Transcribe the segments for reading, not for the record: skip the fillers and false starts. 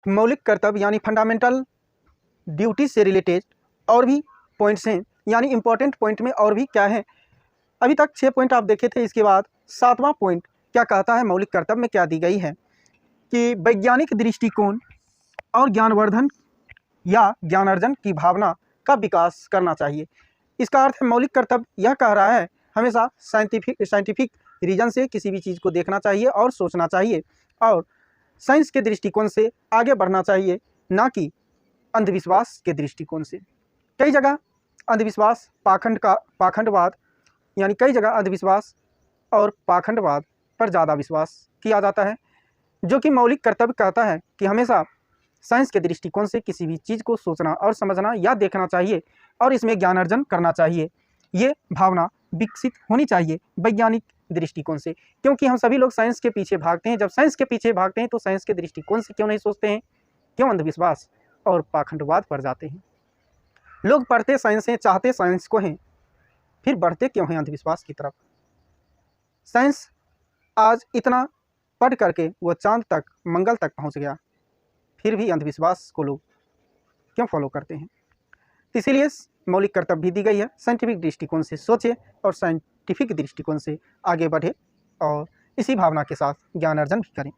मौलिक कर्तव्य यानी फंडामेंटल ड्यूटी से रिलेटेड और भी पॉइंट्स हैं, यानी इंपॉर्टेंट पॉइंट में और भी क्या है। अभी तक 6 पॉइंट आप देखे थे, इसके बाद 7वां पॉइंट क्या कहता है, मौलिक कर्तव्य में क्या दी गई है कि वैज्ञानिक दृष्टिकोण और ज्ञानवर्धन या ज्ञानार्जन की भावना का विकास करना चाहिए। इसका अर्थ है मौलिक कर्तव्य यह कह रहा है हमेशा साइंटिफिक रीजन से किसी भी चीज़ को देखना चाहिए और सोचना चाहिए और साइंस के दृष्टिकोण से आगे बढ़ना चाहिए, ना कि अंधविश्वास के दृष्टिकोण से। कई जगह अंधविश्वास पाखंडवाद यानी कई जगह अंधविश्वास और पाखंडवाद पर ज़्यादा विश्वास किया जाता है, जो कि मौलिक कर्तव्य कहता है कि हमेशा साइंस के दृष्टिकोण से किसी भी चीज़ को सोचना और समझना या देखना चाहिए और इसमें ज्ञान अर्जन करना चाहिए। ये भावना विकसित होनी चाहिए वैज्ञानिक दृष्टिकोण से, क्योंकि हम सभी लोग साइंस के पीछे भागते हैं। जब साइंस के पीछे भागते हैं तो साइंस के दृष्टिकोण से क्यों नहीं सोचते हैं, क्यों अंधविश्वास और पाखंडवाद पर जाते हैं। लोग पढ़ते साइंस हैं, चाहते साइंस को हैं, फिर बढ़ते क्यों हैं अंधविश्वास की तरफ। साइंस आज इतना पढ़ करके वो चांद तक, मंगल तक पहुंच गया, फिर भी अंधविश्वास को लोग क्यों फॉलो करते हैं। तो इसीलिए मौलिक कर्तव्य भी दी गई है, साइंटिफिक दृष्टिकोण से सोचे और साइंटिफिक दृष्टिकोण से आगे बढ़े और इसी भावना के साथ ज्ञान अर्जन भी करें।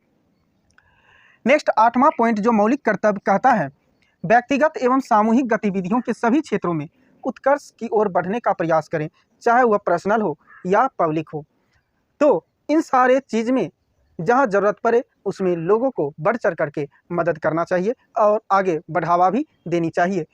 नेक्स्ट 8वां पॉइंट जो मौलिक कर्तव्य कहता है, व्यक्तिगत एवं सामूहिक गतिविधियों के सभी क्षेत्रों में उत्कर्ष की ओर बढ़ने का प्रयास करें, चाहे वह पर्सनल हो या पब्लिक हो। तो इन सारे चीज़ में जहाँ ज़रूरत पड़े उसमें लोगों को बढ़ चढ़ करके मदद करना चाहिए और आगे बढ़ावा भी देनी चाहिए।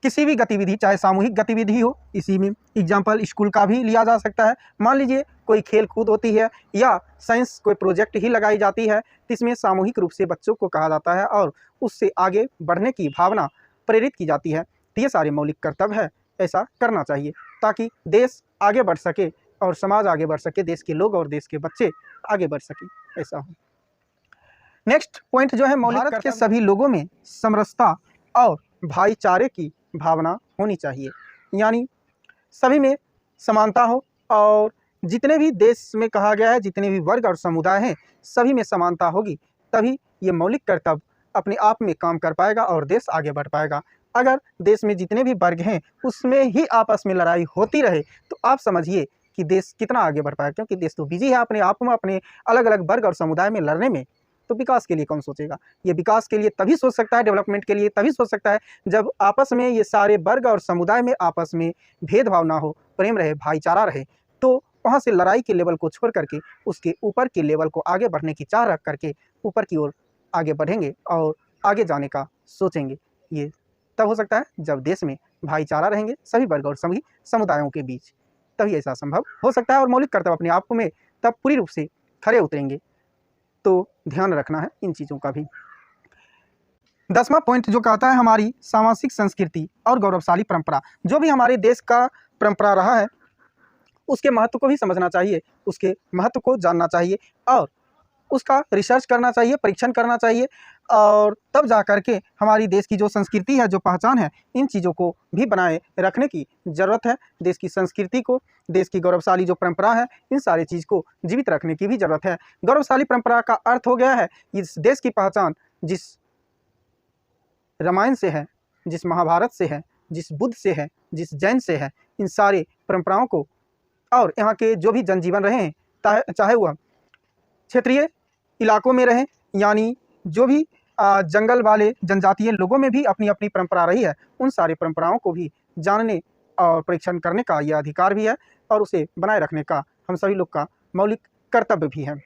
किसी भी गतिविधि, चाहे सामूहिक गतिविधि हो, इसी में एग्जाम्पल स्कूल का भी लिया जा सकता है। मान लीजिए कोई खेल कूद होती है या साइंस कोई प्रोजेक्ट ही लगाई जाती है, तो इसमें सामूहिक रूप से बच्चों को कहा जाता है और उससे आगे बढ़ने की भावना प्रेरित की जाती है। तो ये सारे मौलिक कर्तव्य है, ऐसा करना चाहिए ताकि देश आगे बढ़ सके और समाज आगे बढ़ सके, देश के लोग और देश के बच्चे आगे बढ़ सके, ऐसा हो। नेक्स्ट पॉइंट जो है, मौलिक कर्तव्य के सभी लोगों में समरसता और भाईचारे की भावना होनी चाहिए, यानी सभी में समानता हो और जितने भी देश में कहा गया है, जितने भी वर्ग और समुदाय हैं, सभी में समानता होगी, तभी ये मौलिक कर्तव्य अपने आप में काम कर पाएगा और देश आगे बढ़ पाएगा। अगर देश में जितने भी वर्ग हैं उसमें ही आपस में लड़ाई होती रहे तो आप समझिए कि देश कितना आगे बढ़ पाएगा, क्योंकि देश तो बिजी है अपने आप में, अपने अलग अलग वर्ग और समुदाय में लड़ने में। तो विकास के लिए कौन सोचेगा। ये विकास के लिए तभी सोच सकता है, डेवलपमेंट के लिए तभी सोच सकता है जब आपस में ये सारे वर्ग और समुदाय में आपस में भेदभाव ना हो, प्रेम रहे, भाईचारा रहे। तो वहाँ से लड़ाई के लेवल को छोड़ करके उसके ऊपर के लेवल को आगे बढ़ने की चाह रख करके ऊपर की ओर आगे बढ़ेंगे और आगे जाने का सोचेंगे। ये तब हो सकता है जब देश में भाईचारा रहेंगे सभी वर्ग और सभी समुदायों के बीच, तभी ऐसा संभव हो सकता है और मौलिक कर्तव्य अपने आप में तब पूरी रूप से खरे उतरेंगे। तो ध्यान रखना है इन चीज़ों का भी। 10वां पॉइंट जो कहता है, हमारी सामाजिक संस्कृति और गौरवशाली परंपरा, जो भी हमारे देश का परंपरा रहा है उसके महत्व को भी समझना चाहिए, उसके महत्व को जानना चाहिए और उसका रिसर्च करना चाहिए, परीक्षण करना चाहिए और तब जा कर के हमारी देश की जो संस्कृति है, जो पहचान है, इन चीज़ों को भी बनाए रखने की ज़रूरत है। देश की संस्कृति को, देश की गौरवशाली जो परंपरा है, इन सारी चीज़ को जीवित रखने की भी ज़रूरत है। गौरवशाली परंपरा का अर्थ हो गया है इस देश की पहचान जिस रामायण से है, जिस महाभारत से है, जिस बुद्ध से है, जिस जैन से है, इन सारे परंपराओं को और यहाँ के जो भी जनजीवन रहे हैं, चाहे वह क्षेत्रीय इलाकों में रहें, यानी जो भी जंगल वाले जनजातीय लोगों में भी अपनी अपनी परंपरा रही है, उन सारी परंपराओं को भी जानने और परीक्षण करने का यह अधिकार भी है और उसे बनाए रखने का हम सभी लोग का मौलिक कर्तव्य भी है।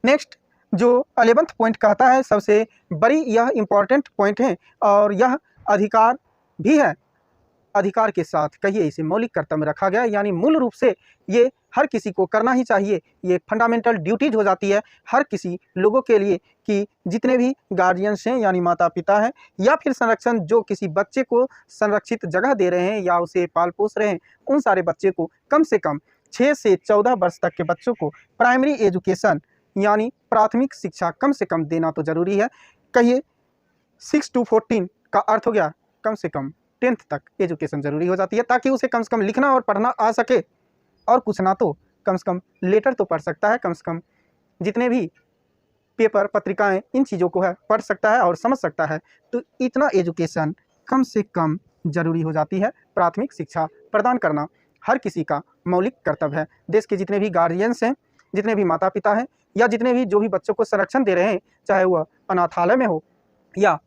नेक्स्ट जो 11वां पॉइंट कहता है, सबसे बड़ी यह इम्पॉर्टेंट पॉइंट है और यह अधिकार भी है, अधिकार के साथ कहिए इसे मौलिक कर्तव्य में रखा गया है, यानी मूल रूप से ये हर किसी को करना ही चाहिए। ये फंडामेंटल ड्यूटीज हो जाती है हर किसी लोगों के लिए कि जितने भी गार्जियंस हैं, यानी माता पिता हैं, या फिर संरक्षण जो किसी बच्चे को संरक्षित जगह दे रहे हैं या उसे पाल पोस रहे हैं, उन सारे बच्चे को कम से कम 6 से 14 वर्ष तक के बच्चों को प्राइमरी एजुकेशन यानी प्राथमिक शिक्षा कम से कम देना तो ज़रूरी है। कहिए 6 to 14 का अर्थ हो गया कम से कम 10th तक एजुकेशन ज़रूरी हो जाती है, ताकि उसे कम से कम लिखना और पढ़ना आ सके और कुछ ना तो कम से कम लेटर तो पढ़ सकता है, कम से कम जितने भी पेपर, पत्रिकाएं, इन चीज़ों को है पढ़ सकता है और समझ सकता है। तो इतना एजुकेशन कम से कम ज़रूरी हो जाती है। प्राथमिक शिक्षा प्रदान करना हर किसी का मौलिक कर्तव्य है। देश के जितने भी गार्जियंस हैं, जितने भी माता पिता हैं, या जितने भी जो भी बच्चों को संरक्षण दे रहे हैं, चाहे वह अनाथालय में हो या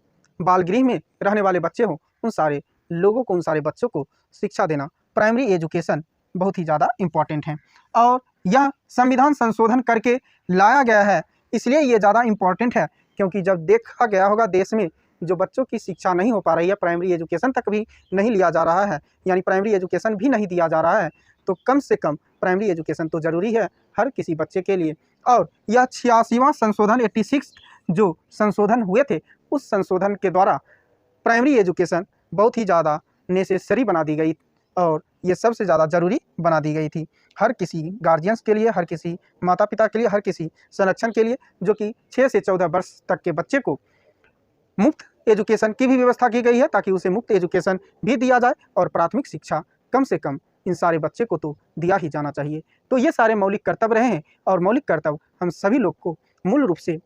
बाल गृह में रहने वाले बच्चे हों, उन सारे लोगों को, उन सारे बच्चों को शिक्षा देना, प्राइमरी एजुकेशन बहुत ही ज़्यादा इम्पॉर्टेंट है। और यह संविधान संशोधन करके लाया गया है, इसलिए ये ज़्यादा इम्पॉर्टेंट है, क्योंकि जब देखा गया होगा देश में जो बच्चों की शिक्षा नहीं हो पा रही है, प्राइमरी एजुकेशन तक भी नहीं लिया जा रहा है, यानी प्राइमरी एजुकेशन भी नहीं दिया जा रहा है, तो कम से कम प्राइमरी एजुकेशन तो ज़रूरी है हर किसी बच्चे के लिए। और यह 86वां संशोधन 86 जो संशोधन हुए थे, उस संशोधन के द्वारा प्राइमरी एजुकेशन बहुत ही ज़्यादा नेसेसरी बना दी गई और ये सबसे ज़्यादा ज़रूरी बना दी गई थी हर किसी गार्जियंस के लिए, हर किसी माता पिता के लिए, हर किसी संरक्षण के लिए, जो कि 6 से 14 वर्ष तक के बच्चे को मुफ्त एजुकेशन की भी व्यवस्था की गई है, ताकि उसे मुफ्त एजुकेशन भी दिया जाए और प्राथमिक शिक्षा कम से कम इन सारे बच्चे को तो दिया ही जाना चाहिए। तो ये सारे मौलिक कर्तव्य रहे हैं और मौलिक कर्तव्य हम सभी लोग को मूल रूप से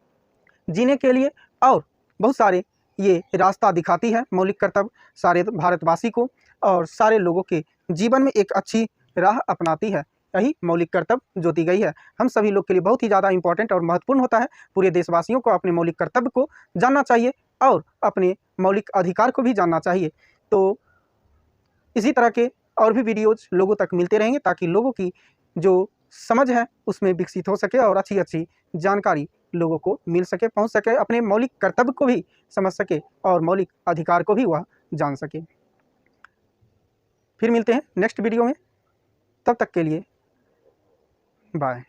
जीने के लिए और बहुत सारे ये रास्ता दिखाती है मौलिक कर्तव्य सारे भारतवासी को, और सारे लोगों के जीवन में एक अच्छी राह अपनाती है। यही मौलिक कर्तव्य जो दी गई है हम सभी लोग के लिए बहुत ही ज़्यादा इंपॉर्टेंट और महत्वपूर्ण होता है। पूरे देशवासियों को अपने मौलिक कर्तव्य को जानना चाहिए और अपने मौलिक अधिकार को भी जानना चाहिए। तो इसी तरह के और भी वीडियोज़ लोगों तक मिलते रहेंगे, ताकि लोगों की जो समझ है उसमें विकसित हो सके और अच्छी जानकारी लोगों को मिल सके, पहुंच सके, अपने मौलिक कर्तव्य को भी समझ सके और मौलिक अधिकार को भी वह जान सके। फिर मिलते हैं नेक्स्ट वीडियो में, तब तक के लिए बाय।